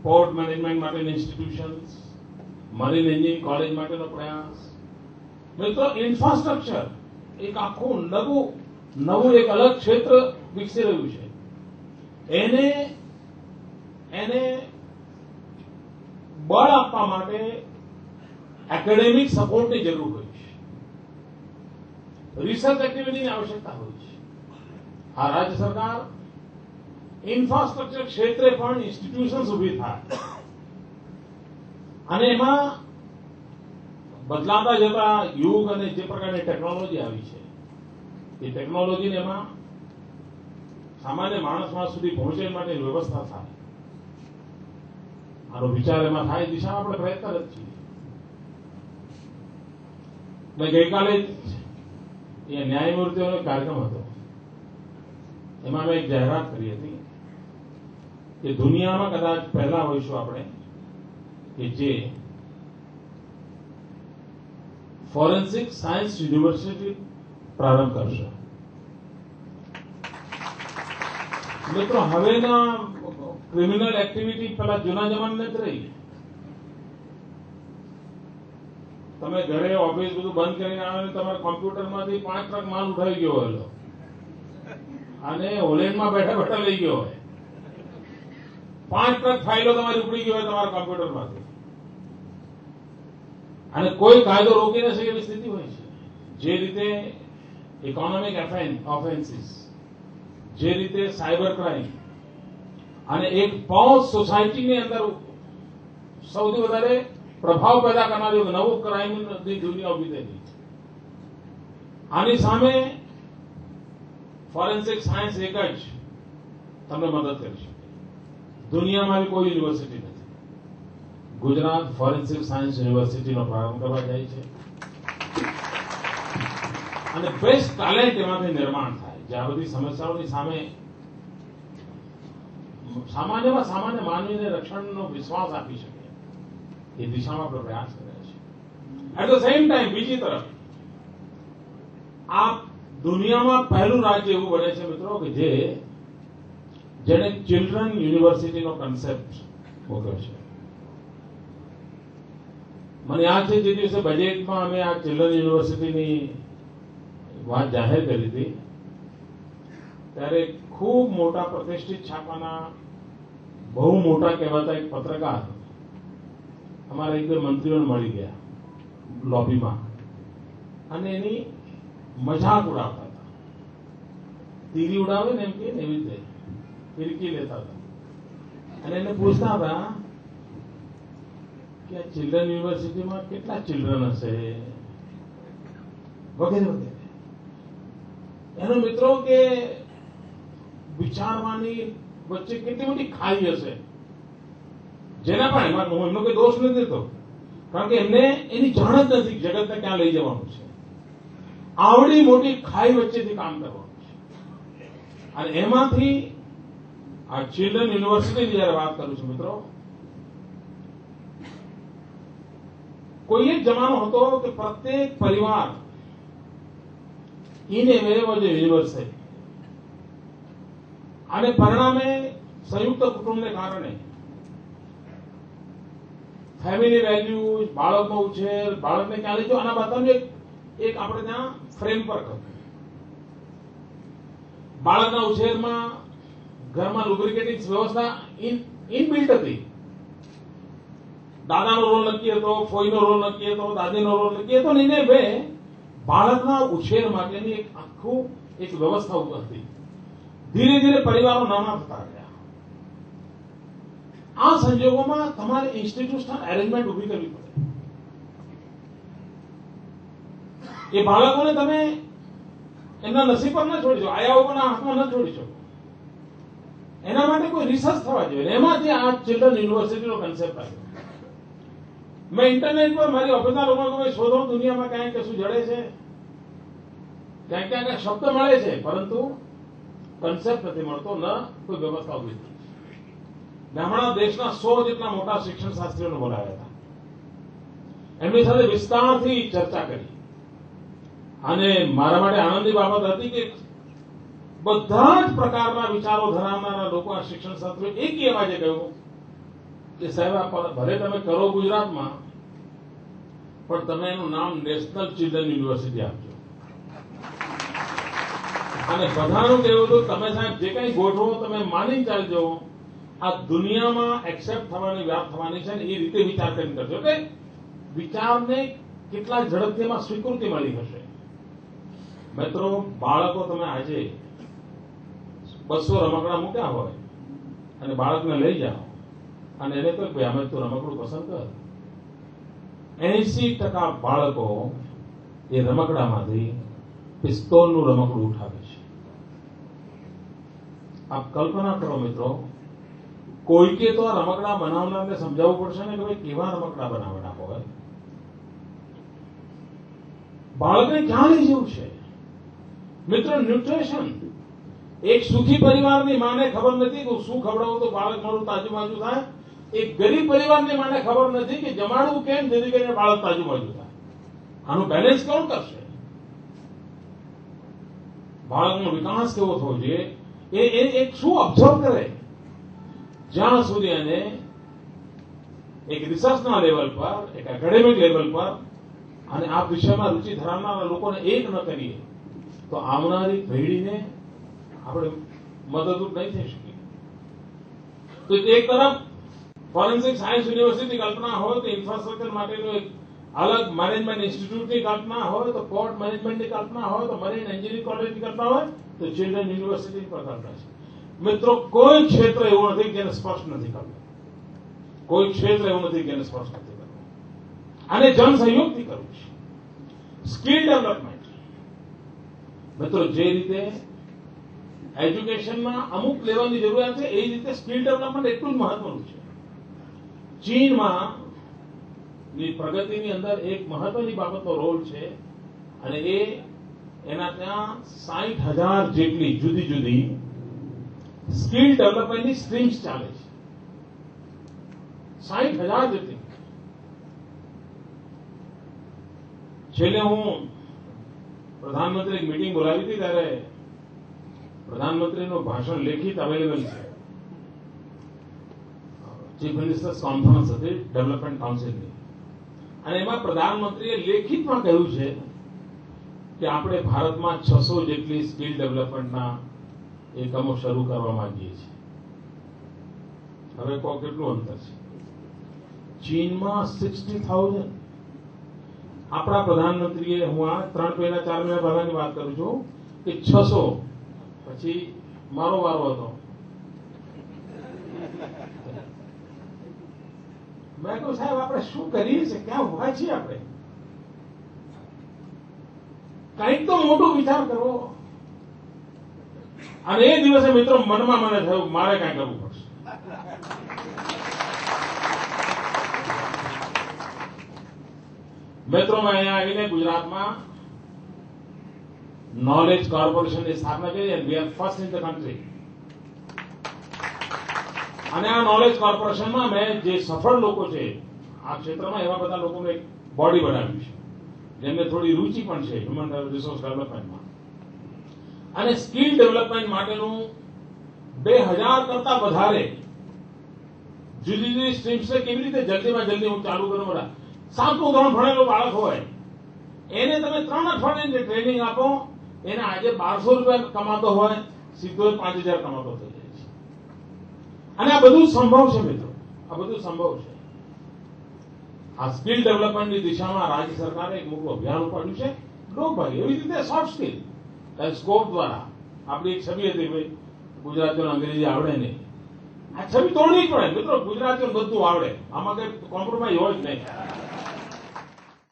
Port management માટેની institutions, marine engineering college માટેનો પ્રયાસ. મિત્રો, ઇન્ફ્રાસ્ટ્રક્ચર એક આખું નવું એક અલગ ક્ષેત્ર વિકસી રહ્યું છે. એને બળ આપવા માટે એકેડેમિક સપોર્ટની જરૂર હોય છે, રિસર્ચ એક્ટિવિટીની આવશ્યકતા હોય છે. આ રાજ્ય સરકાર ઇન્ફ્રાસ્ટ્રક્ચર ક્ષેત્રે પણ ઇન્સ્ટિટ્યુશન્સ ઉભી થાય અને એમાં બદલાતા જતા યુગ અને જે પ્રકારની ટેકનોલોજી આવી છે એ ટેકનોલોજીને એમાં સામાન્ય માણસ સુધી પહોંચે માટેની વ્યવસ્થા થાય, આનો વિચાર એમાં થાય, દિશામાં આપણે પ્રયત્નરત છીએ. મેં ગઈકાલે એ ન્યાયમૂર્તિઓનો કાર્યક્રમ હતો, એમાં મેં એક જાહેરાત કરી હતી કે દુનિયામાં કદાચ પહેલા હોઈશું આપણે કે જે ફોરેન્સિક સાયન્સ યુનિવર્સિટી પ્રારંભ કરશે. મિત્રો, હવેના ક્રિમિનલ એક્ટિવિટી પેલા જૂના જમાના નથી રહી. તમે ઘરે ઓફિસ બધું બંધ કરીને આવે ને તમારા કોમ્પ્યુટરમાંથી 5 ટ્રક માલ ઉઠાવી ગયો હોય અને હોલેન્ડમાં બેઠા બેઠા લઈ ગયો હોય. 5 ટ્રક ફાઇલો તમારી ઉપડી ગઈ હોય તમારા કોમ્પ્યુટરમાંથી અને કોઈ કાયદો રોકી ન શકે એવી સ્થિતિ હોય છે. જે રીતે ઇકોનોમિક ઓફેન્સીસ, જે રીતે સાયબર ક્રાઇમ અને એક પહોંચ સોસાયટીની અંદર સૌથી વધારે પ્રભાવ પેદા કરનારી નવું ક્રાઇમની દુનિયા ઉભી થયેલી છે. આની સામે ફોરેન્સિક સાયન્સ એક જ તમને મદદ કરી શકે. દુનિયામાં કોઈ યુનિવર્સિટી નથી. ગુજરાત ફોરેન્સિક સાયન્સ યુનિવર્સિટીનો પ્રારંભ કરવા જાય છે અને બેસ્ટ ટેલેન્ટ એમાંથી નિર્માણ થાય, જે આ બધી સમસ્યાઓની સામે સામાન્યમાં સામાન્ય માનવીને રક્ષણનો વિશ્વાસ આપી શકે એ દિશામાં આપણે પ્રયાસ કર્યા છે. એટ ધ સેમ ટાઈમ બીજી તરફ આ દુનિયામાં પહેલું રાજ્ય એવું બને છે મિત્રો કે જેને ચિલ્ડ્રન યુનિવર્સિટીનો કન્સેપ્ટ મૂક્યો છે. મને યાદ છે જે દિવસે બજેટમાં અમે આ ચિલ્ડ્રન યુનિવર્સિટીની વાત જાહેર કરી હતી ત્યારે ખૂબ મોટા પ્રતિષ્ઠિત છાપાના બહુ મોટા કહેવાતા એક પત્રકાર અમારા એક બે મંત્રીઓને મળી ગયા લોબીમાં અને એની મજાક ઉડાવતા હતા. તીરી ઉડાવે ને એમ કે એવી રીતે ફિરકી લેતા હતા અને એને પૂછતા હતા કે આ ચિલ્ડ્રન યુનિવર્સિટીમાં કેટલા ચિલ્ડ્રન હશે વગેરે વગેરે. એનો મિત્રો કે વિચારવાની વચ્ચે કેટલી બધી ખાઈ હશે, જેના પણ એમાં હું એમનો કોઈ દોષ નથી દેતો, કારણ કે એમને એની જાણ જ નથી જગતને ક્યાં લઈ જવાનું છે. આવડી મોટી ખાઈ વચ્ચેથી કામ કરવાનું છે અને એમાંથી આ ચિલ્ડ્રન યુનિવર્સિટીની જયારે વાત કરું છું મિત્રો, કોઈ એક જમાનો હતો કે પ્રત્યેક પરિવાર ઇને વેરેવર યુનિવર્સિટી અને પરિણામે સંયુક્ત કુટુંબને કારણે ફેમિલી વેલ્યુ, બાળકનો ઉછેર, બાળકને ક્યાં લઈ જવું, આના બધાનું એક આપણે ત્યાં ફ્રેમવર્ક હતું. બાળકના ઉછેરમાં ઘરમાં લુબ્રિકેટિંગ વ્યવસ્થા ઇનબિલ્ટ હતી. દાદાનો રોલ નક્કી હતો, ફોઈનો રોલ નક્કી હતો, દાદીનો રોલ નક્કી હતો ને એને બે બાળકના ઉછેર માટેની એક આખું એક વ્યવસ્થા ઉભી હતી. ધીરે ધીરે પરિવારો નાના થતા ગયા. આ સંજોગોમાં તમારે ઇન્સ્ટિટ્યુશનલ એરેન્જમેન્ટ ઉભી કરવી પડે. એ બાળકોને તમે એમના નસીબ પર ન છોડી શકો, આયા ઉપરના હાથમાં ન છોડી શકો. એના માટે કોઈ રિસર્ચ થવા જોઈએ. એમાંથી આ ચિલ્ડ્રન યુનિવર્સિટીનો કન્સેપ્ટ આવ્યો. મેં ઇન્ટરનેટ પર મારી ઓફિસના લોકો શોધો દુનિયામાં ક્યાંક કશું જડે છે, ક્યાંક ક્યાંક શબ્દ મળે છે, પરંતુ કન્સેપ્ટ નથી મળતો, ન કોઈ વ્યવસ્થા ઉભી થઈ. હમણાં દેશના 100 જેટલા મોટા શિક્ષણ શાસ્ત્રીઓને બોલાવ્યા હતા. એમની સાથે વિસ્તારથી ચર્ચા કરી અને મારા માટે આનંદની બાબત હતી કે બધા જ પ્રકારના વિચારો ધરાવનારા લોકો આ શિક્ષણ શાસ્ત્રીઓ એક અવાજે કહ્યું કે સાહેબ આ ભલે તમે કરો ગુજરાતમાં, પણ તમે એનું નામ નેશનલ ચિલ્ડ્રન યુનિવર્સિટી આપજો. અને બધાનું કહેવું હતું, તમે સાહેબ જે કંઈ ગોઠવો તમે માની ચાલજો, આ દુનિયામાં એક્સેપ્ટ થવાની વાત થવાની છે ને એ રીતે વિચાર કરીને કરજો કે વિચારને કેટલા ઝડપથી એમાં સ્વીકૃતિ મળી હશે. મિત્રો, બાળકો તમે આજે 200 રમકડા મૂક્યા હોય અને બાળકને લઈ જાઓ અને એને કહો ભાઈ અમે તો રમકડું પસંદ કર, 80% બાળકો એ રમકડામાંથી પિસ્તોલનું રમકડું ઉઠાવે છે. આપ કલ્પના કરો મિત્રો, કોઈકે તો આ રમકડા બનાવનારને સમજાવવું પડશે ને કે ભાઈ કેવા રમકડા બનાવવાના હોય. બાળકને ક્યાં લઈ જવું છે મિત્રો? ન્યુટ્રિશન. એક સુખી પરિવારની માને ખબર નથી કે શું ખવડાવું તો બાળક મારું તાજુબાજુ થાય. એક ગરીબ પરિવારની માને ખબર નથી કે જમાડવું કેમ જેથી કરીને બાળક તાજુબાજુ થાય. આનું બેલેન્સ કોણ કરશે? બાળકનો વિકાસ કેવો થવો જોઈએ એ એક શું ઓબ્ઝર્વ કરે, જ્યાં સુધી એને એક રિસર્ચના લેવલ પર, એક એકેડેમિક લેવલ પર અને આ વિષયમાં રુચિ ધરાવનારા લોકોને એક ન કરીએ તો આવનારી પેઢીને આપણે મદદરૂપ નહીં થઈ શકીએ. તો એક તરફ ફોરેન્સિક સાયન્સ યુનિવર્સિટી કલ્પના હોય તો ઇન્ફ્રાસ્ટ્રક્ચર માટેનું એક અલગ મેનેજમેન્ટ ઇન્સ્ટિટ્યૂટની કલ્પના હોય, તો પોર્ટ મેનેજમેન્ટની કલ્પના હોય, તો મરીન એન્જિનિયરિંગ કોલેજની કલ્પના હોય, તો ચિલ્ડ્રન યુનિવર્સિટીની પણ કલ્પના છે. મિત્રો, કોઈ ક્ષેત્ર એવું નથી જેને સ્પષ્ટ નથી કરવું. કોઈ ક્ષેત્ર એવું નથી જેને સ્પષ્ટ નથી કરવું. અને જનસહયોગથી કરવું છે. Skill development. મિત્રો, જે રીતે એજ્યુકેશનમાં અમુક લેવલની જરૂરિયાત છે એ રીતે સ્કિલ ડેવલપમેન્ટ એટલું જ મહત્વનું છે. ચીનમાં ની પ્રગતિની અંદર એક મહત્વની બાબતનો રોલ છે અને એના ત્યાં 60,000 જેટલી જુદી જુદી સ્કિલ ડેવલપમેન્ટની સ્ટ્રીમ્સ ચાલે છે. 60,000 જેટલી. છેલ્લે હું પ્રધાનમંત્રી એક મીટિંગ બોલાવી હતી ત્યારે પ્રધાનમંત્રીનું ભાષણ લેખિત અવેલેબલ છે. ચીફ મિનિસ્ટર્સ કોન્ફરન્સ હતી ડેવલપમેન્ટ કાઉન્સિલની, અને એમાં પ્રધાનમંત્રીએ લેખિતમાં કહ્યું છે કે આપણે ભારતમાં 600 જેટલી સ્કિલ ડેવલપમેન્ટના એકમો શરૂ કરવા માંગીએ છીએ. હવે કેટલું અંતર છે? ચીનમાં 60,000. આપણા પ્રધાનમંત્રીએ, હું આ 3 મહિના 4 મહિના પહેલાની વાત કરું છું, કે 600. પછી મારો વારો હતો. મેં કહ્યું સાહેબ આપણે શું કરીએ છીએ, ક્યાં ઉભા છીએ આપણે? કંઈક તો મોટું વિચાર કરવો. અને એ દિવસે મિત્રો મનમાં મને થયું મારે કાંઈ કરવું પડશે. મિત્રો, મેં અહીંયા આવીને ગુજરાતમાં નોલેજ કોર્પોરેશનની સ્થાપના કરી અને we are first in the country. અને આ નોલેજ કોર્પોરેશનમાં મેં જે સફળ લોકો છે આ ક્ષેત્રમાં, એવા બધા લોકોનું એક બોડી બનાવ્યું છે જેમને થોડી રૂચિ પણ છે હ્યુમન રિસોર્સ ડેવલપમેન્ટમાં. અને સ્કિલ ડેવલપમેન્ટ માટેનું 2000 કરતા વધારે જુદી જુદી સ્ટ્રીમ્સ કેવી રીતે જલ્દીમાં જલ્દી હું ચાલુ કરું. બધા 7મું ધોરણ ભણેલો બાળક હોય એને તમે 3 અઠવાડિયાની ટ્રેનિંગ આપો, એને આજે 1200 રૂપિયા કમાતો હોય, સીધો 5000 કમાતો થઈ જાય છે. અને આ બધું સંભવ છે મિત્રો, આ બધું સંભવ છે. આ સ્કિલ ડેવલપમેન્ટની દિશામાં રાજ્ય સરકારે એક મોટું અભિયાન ઉપાડ્યું છે. લોકભાગી એવી રીતે સોફ્ટ સ્કિલ સ્કોપ દ્વારા આપણી એક છબી હતી ભાઈ ગુજરાતીઓને અંગ્રેજી આવડે નહીં. આ છબી તોડવી પડે મિત્રો. ગુજરાતીઓને બધું આવડે, આમાં કઈ કોમ્પ્રોમાઇઝ હોય જ નહીં.